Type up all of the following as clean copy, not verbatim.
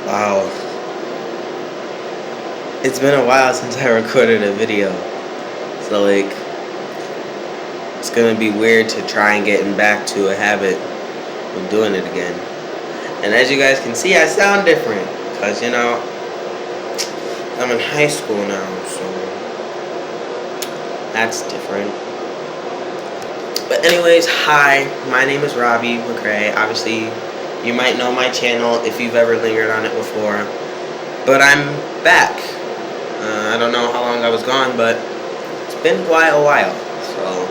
Wow. It's been a while since I recorded a video. So, it's gonna be weird to try and getting back to a habit of doing it again. And as you guys can see, I sound different. Because, I'm in high school now, so that's different. But anyways, hi, my name is Robbie McRae. Obviously, you might know my channel if you've ever lingered on it before. But I'm back. I don't know how long I was gone, but it's been quite a while. So,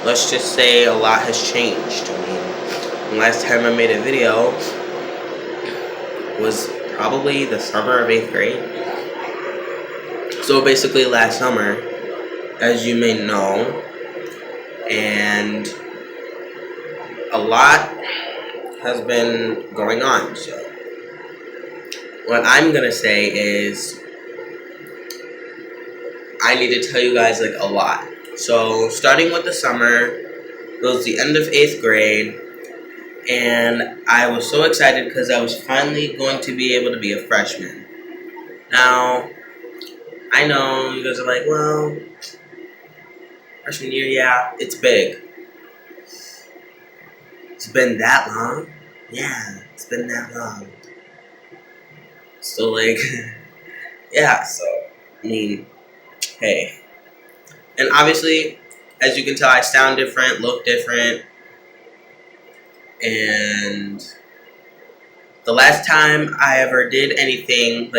let's just say a lot has changed. I mean, the last time I made a video was probably the summer of 8th grade. So basically last summer, as you may know, and a lot has been going on. So what I'm gonna say is I need to tell you guys a lot. So starting with the summer, it was the end of 8th grade, and I was so excited because I was finally going to be able to be a freshman. Now, I know you guys are like, well, freshman year, yeah, it's big. It's been that long? Yeah, it's been that long. So, yeah, so, I mean, hey. And obviously, as you can tell, I sound different, look different, and the last time I ever did anything,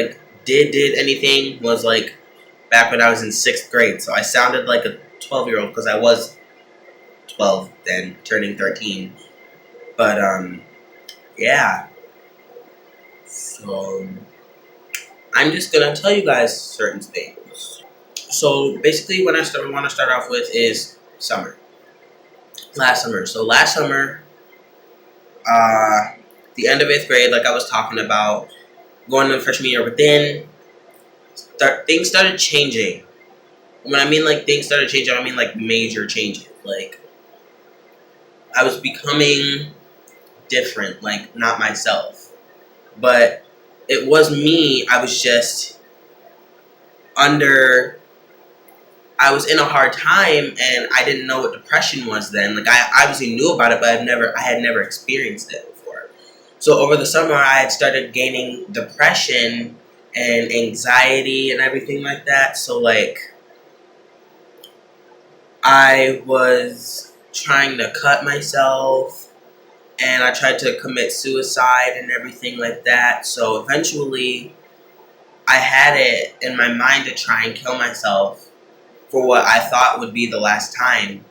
did anything was, back when I was in 6th grade. So I sounded like a 12-year-old because I was 12 then, turning 13. But, yeah. So, I'm just going to tell you guys certain things. So, basically, what I want to start off with is summer. Last summer. So, last summer, the end of 8th grade, like I was talking about, going to freshman year, but then things started changing. When I mean things started changing, I mean major changes. I was becoming different, not myself. But it was me. I was just I was in a hard time, and I didn't know what depression was then. I obviously knew about it, but I had never experienced it before. So over the summer, I had started gaining depression and anxiety and everything like that. So I was trying to cut myself, and I tried to commit suicide and everything like that. So eventually, I had it in my mind to try and kill myself for what I thought would be the last time.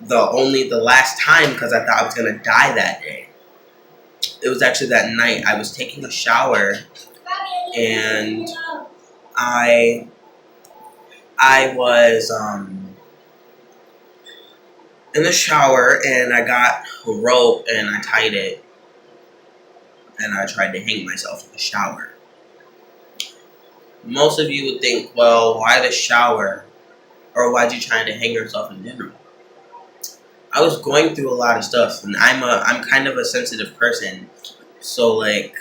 The last time, because I thought I was going to die that day. It was actually that night. I was taking a shower, and I was in the shower, and I got a rope and I tied it, and I tried to hang myself in the shower. Most of you would think, well, why the shower? Or why'd you try to hang yourself in general? I was going through a lot of stuff, and I'm kind of a sensitive person. So when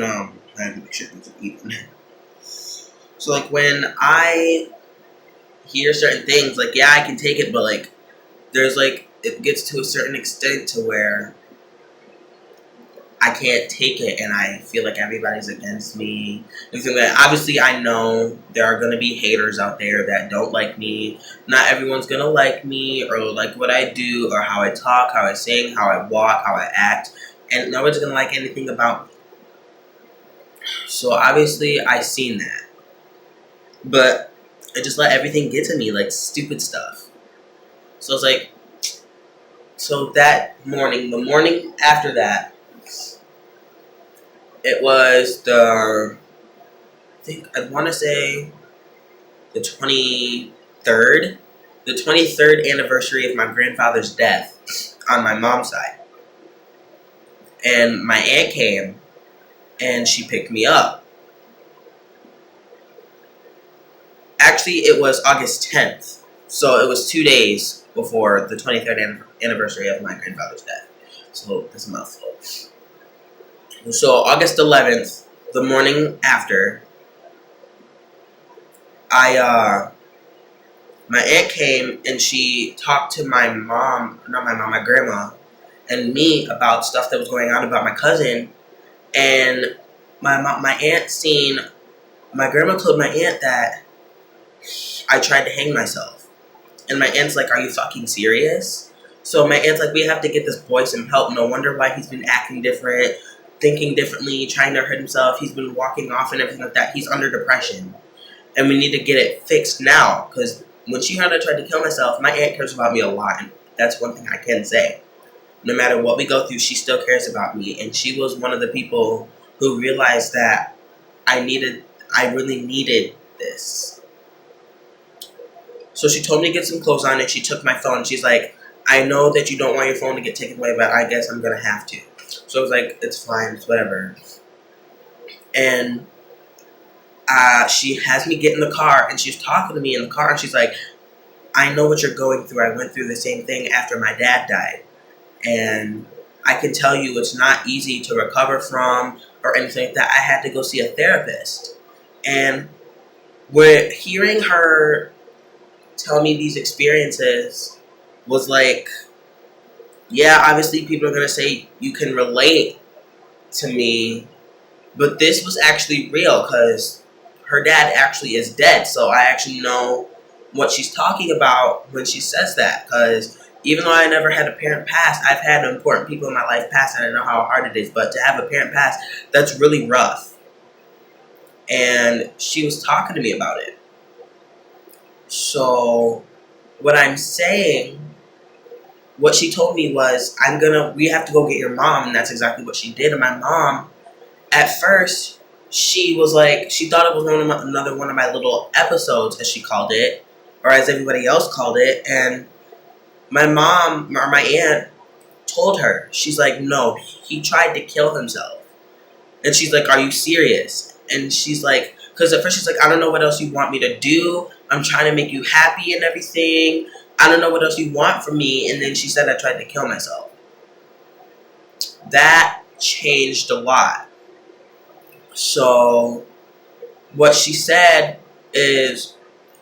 I have to make sure it's even. So when I hear certain things, yeah, I can take it, but there's it gets to a certain extent to where I can't take it, and I feel like everybody's against me. Obviously, I know there are going to be haters out there that don't like me. Not everyone's going to like me or like what I do or how I talk, how I sing, how I walk, how I act. And nobody's going to like anything about me. So obviously, I seen that. But I just let everything get to me, stupid stuff. So it's so that morning, the morning after that, it was I think I'd want to say the 23rd anniversary of my grandfather's death on my mom's side. And my aunt came, and she picked me up. Actually, it was August 10th, so it was 2 days before the 23rd anniversary of my grandfather's death. So that's a mouthful. So August 11th, the morning after, my aunt came and she talked to my mom, not my mom, my grandma, and me about stuff that was going on about my cousin. And my aunt seen, my grandma told my aunt that I tried to hang myself. And my aunt's like, are you fucking serious? So my aunt's like, we have to get this boy some help. No wonder why he's been acting different, thinking differently, trying to hurt himself. He's been walking off and everything like that. He's under depression. And we need to get it fixed now. Because when she heard I tried to kill myself, my aunt cares about me a lot. And that's one thing I can say. No matter what we go through, she still cares about me. And she was one of the people who realized that I really needed this. So she told me to get some clothes on and she took my phone. She's like, I know that you don't want your phone to get taken away, but I guess I'm going to have to. So I was like, it's fine, it's whatever. And she has me get in the car and she's talking to me in the car and she's like, I know what you're going through. I went through the same thing after my dad died. And I can tell you it's not easy to recover from or anything like that. I had to go see a therapist. And we're hearing her tell me these experiences was like, yeah, obviously people are going to say you can relate to me, but this was actually real because her dad actually is dead. So I actually know what she's talking about when she says that, because even though I never had a parent pass, I've had important people in my life pass and I know how hard it is, but to have a parent pass, that's really rough. And she was talking to me about it. So what I'm saying, what she told me was, we have to go get your mom, and that's exactly what she did. And my mom, at first, she was like, she thought it was another one of my little episodes, as she called it, or as everybody else called it, and my mom, or my aunt, told her, she's like, no, he tried to kill himself. And she's like, are you serious? And she's like, because at first she's like, I don't know what else you want me to do. I'm trying to make you happy and everything. I don't know what else you want from me. And then she said I tried to kill myself. That changed a lot. So what she said is,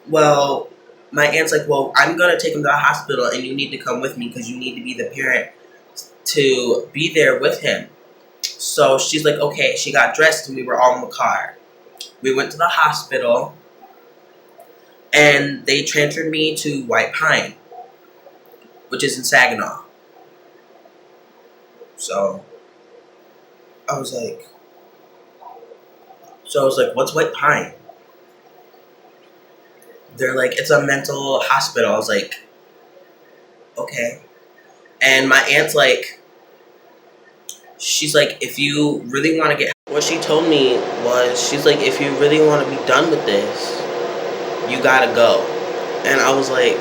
well, my aunt's like, well, I'm going to take him to the hospital and you need to come with me because you need to be the parent to be there with him. So she's like, okay. She got dressed and we were all in the car. We went to the hospital and they transferred me to White Pine, which is in Saginaw. So I was like, what's White Pine? They're like, it's a mental hospital. I was like, okay. And my aunt's like, she's like, if you really want to get... What she told me was, she's like, if you really want to be done with this, you gotta go. And I was like,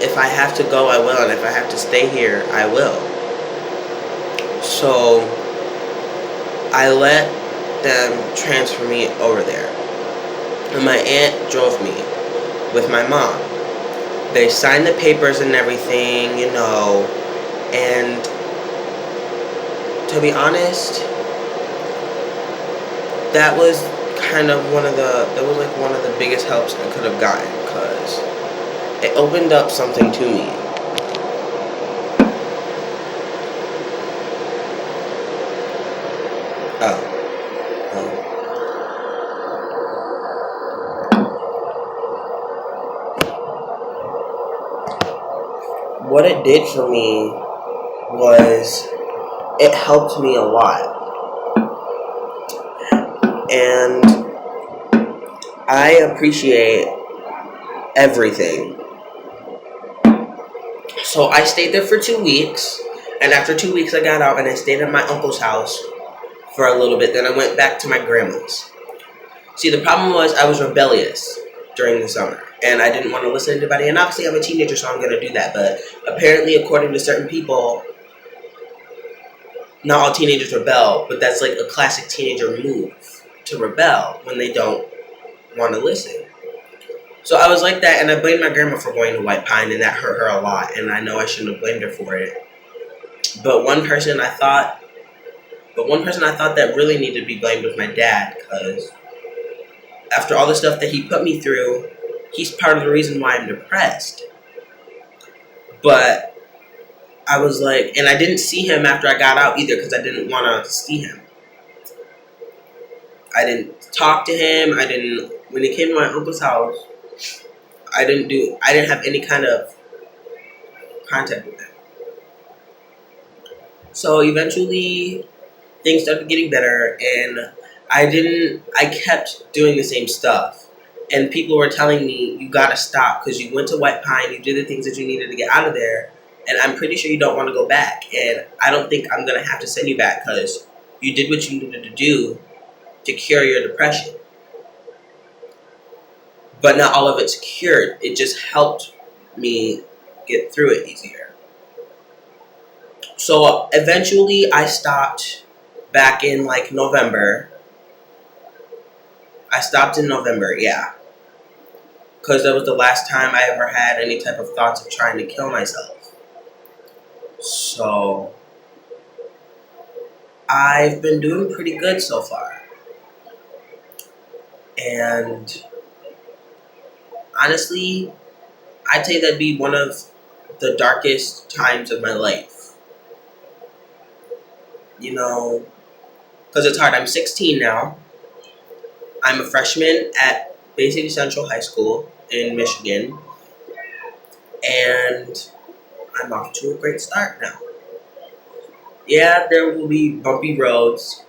if I have to go, I will. And if I have to stay here, I will. So I let them transfer me over there. And my aunt drove me with my mom. They signed the papers and everything, and to be honest, that was one of the biggest helps I could have gotten, because it opened up something to me. What it did for me was it helped me a lot. And I appreciate everything. So I stayed there for 2 weeks, and after 2 weeks I got out and I stayed at my uncle's house for a little bit. Then I went back to my grandma's. See, the problem was I was rebellious during the summer, and I didn't want to listen to anybody. And obviously I'm a teenager, so I'm going to do that. But apparently, according to certain people, not all teenagers rebel, but that's like a classic teenager move, to rebel when they don't want to listen. So I was like that, and I blamed my grandma for going to White Pine, and that hurt her a lot. And I know I shouldn't have blamed her for it. But one person I thought that really needed to be blamed was my dad, because after all the stuff that he put me through, he's part of the reason why I'm depressed. But I was like, and I didn't see him after I got out either, because I didn't want to see him. I didn't talk to him. When he came to my uncle's house, I didn't have any kind of contact with him. So eventually things started getting better, and I kept doing the same stuff. And people were telling me, you gotta stop, because you went to White Pine, you did the things that you needed to get out of there, and I'm pretty sure you don't want to go back. And I don't think I'm gonna have to send you back, because you did what you needed to do to cure your depression. But not all of it's cured. It just helped me get through it easier. So eventually I stopped back in like November. I stopped in November, yeah. Because that was the last time I ever had any type of thoughts of trying to kill myself. So I've been doing pretty good so far. And honestly, I'd say that'd be one of the darkest times of my life. You know, because it's hard. I'm 16 now. I'm a freshman at Bay City Central High School in Michigan. And I'm off to a great start now. Yeah, there will be bumpy roads,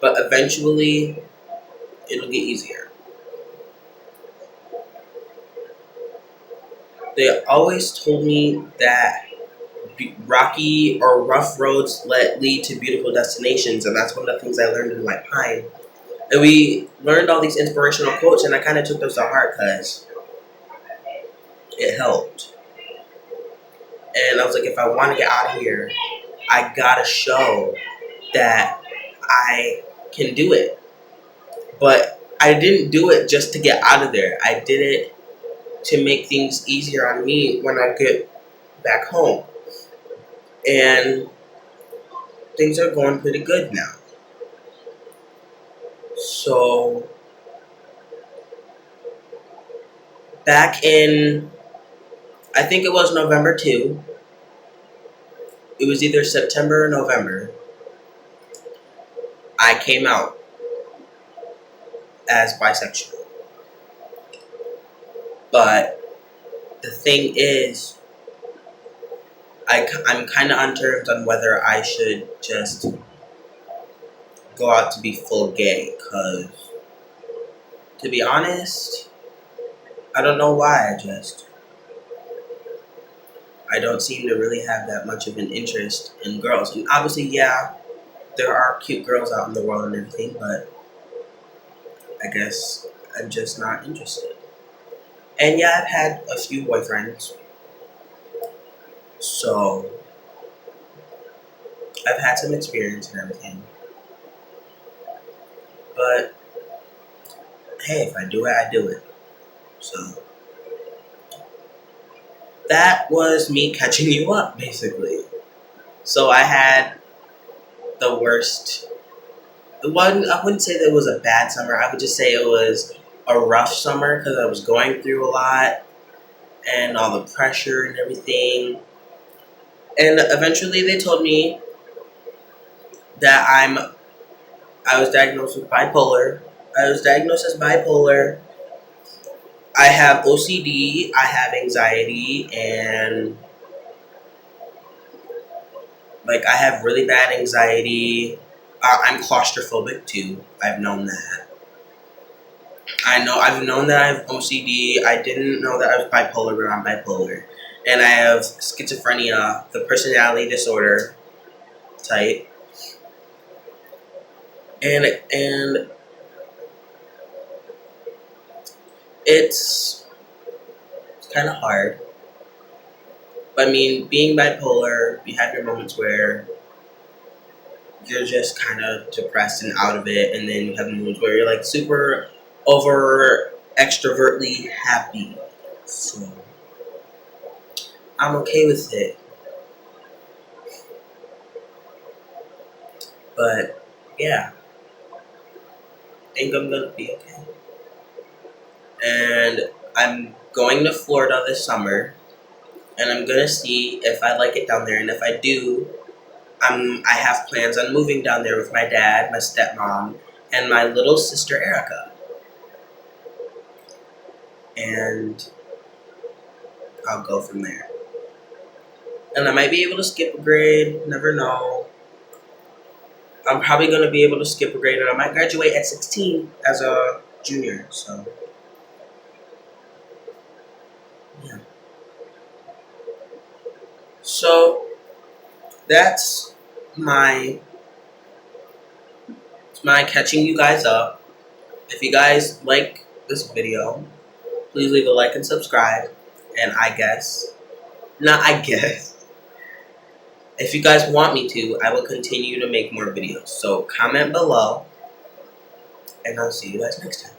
but eventually it'll get easier. They always told me that rocky or rough roads lead to beautiful destinations, and that's one of the things I learned in White Pine. And we learned all these inspirational quotes, and I kind of took those to heart because it helped. And I was like, if I want to get out of here, I gotta show that I can do it. But I didn't do it just to get out of there. I did it to make things easier on me when I get back home. And things are going pretty good now. So back in, I think it was November 2, it was either September or November, I came out as bisexual. But the thing is, I'm kind of on terms on whether I should just go out to be full gay, because to be honest, I don't know why. I don't seem to really have that much of an interest in girls. And obviously, yeah, there are cute girls out in the world and everything, but I guess I'm just not interested. And yeah, I've had a few boyfriends, so I've had some experience and everything. But hey, if I do it, I do it. So that was me catching you up, basically. So I had the worst. I wouldn't say that it was a bad summer. I would just say it was a rough summer because I was going through a lot and all the pressure and everything. And eventually they told me that I was diagnosed with bipolar. I was diagnosed as bipolar. I have OCD, I have anxiety, and like I have really bad anxiety. I'm claustrophobic too. I've known that. I've known that I have OCD. I didn't know that I was bipolar, but I'm bipolar. And I have schizophrenia, the personality disorder type. And it's kind of hard. But I mean, being bipolar, you have your moments where you're just kind of depressed and out of it, and then you have moments where you're like super over extrovertly happy. So I'm okay with it. But yeah, I think I'm gonna be okay. And I'm going to Florida this summer, and I'm gonna see if I like it down there. And if I do, I have plans on moving down there with my dad, my stepmom, and my little sister Erica. And I'll go from there. And I might be able to skip a grade. Never know. I'm probably gonna be able to skip a grade, and I might graduate at 16 as a junior. So yeah. So that's my my catching you guys up. If you guys like this video, please leave a like and subscribe. And I guess, if you guys want me to, I will continue to make more videos. So comment below, and I'll see you guys next time.